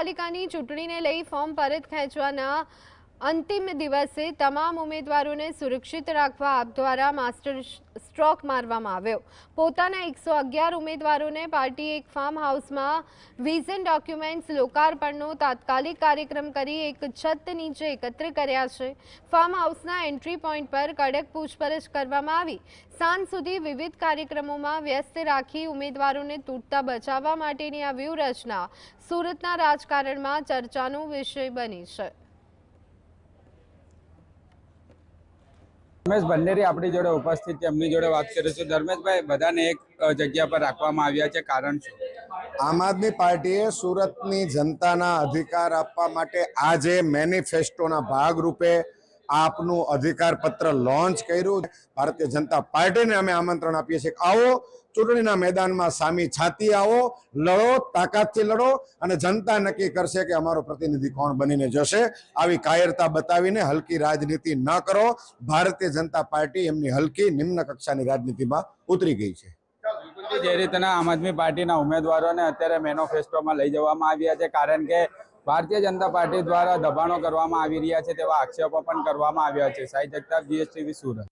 નગરપાલિકાની ચૂંટણીને લઈ ફોર્મ પરત ખેંચવાના અંતિમ દિવસે તમામ ઉમેદવારોને સુરક્ષિત રાખવા આપ દ્વારા માસ્ટર સ્ટ્રોક મારવામાં આવ્યો। પોતાના 111 ઉમેદવારોને પાર્ટીએ એક ફાર્મ હાઉસમાં વિઝન ડોક્યુમેન્ટ્સ લોકાર્પણનો તાત્કાલિક કાર્યક્રમ કરી એક છત નીચે એકત્ર કર્યા છે। ફાર્મ હાઉસના એન્ટ્રી પોઈન્ટ પર કડક પૂછપરછ કરવામાં આવી। સાંજ સુધી વિવિધ કાર્યક્રમોમાં વ્યસ્ત રાખી ઉમેદવારોને તૂટતા બચાવવા માટેની આ વ્યૂહરચના સુરતના રાજકારણમાં ચર્ચાનો વિષય બની છે। ધર્મેશ ભંડેરી આપણી જોડે ઉપસ્થિત છે, એમની જોડે વાત કરીશું। ધર્મેશભાઈ, બધાને એક જગ્યા પર રાખવામાં આવ્યા છે, કારણ શું? આમ આદમી પાર્ટીએ સુરતની જનતાના અધિકાર આપવા માટે આજે મેનિફેસ્ટોના ભાગરૂપે આપનું અધિકાર પત્ર લોન્ચ કર્યું। ભારતીય જનતા પાર્ટીને અમે આમંત્રણ આપીએ છીએ કે આવો ચૂંટણીના મેદાનમાં સામી છાતી આવો, લડો, તાકાતથી લડો અને જનતા નક્કી કરશે કે અમારો પ્રતિનિધિ કોણ બનીને જશે। આવી કાયરતા બતાવીને હલકી રાજનીતિ ન કરો। ભારતીય જનતા પાર્ટી એમની હલકી નિમ્ન કક્ષાની રાજનીતિમાં ઉતરી ગઈ છે। જે રીતના આમ આદમી પાર્ટીના ઉમેદવારોને અત્યારે મેનિફેસ્ટોમાં લઈ જવામાં આવ્યા છે, કારણ કે ભારતીય જનતા પાર્ટી દ્વારા દબાણો કરવામાં આવી રહ્યા છે તેવા આક્ષેપો પણ કરવામાં આવ્યા છે। સાહિદ જગતાપ, GSTV, સુરત।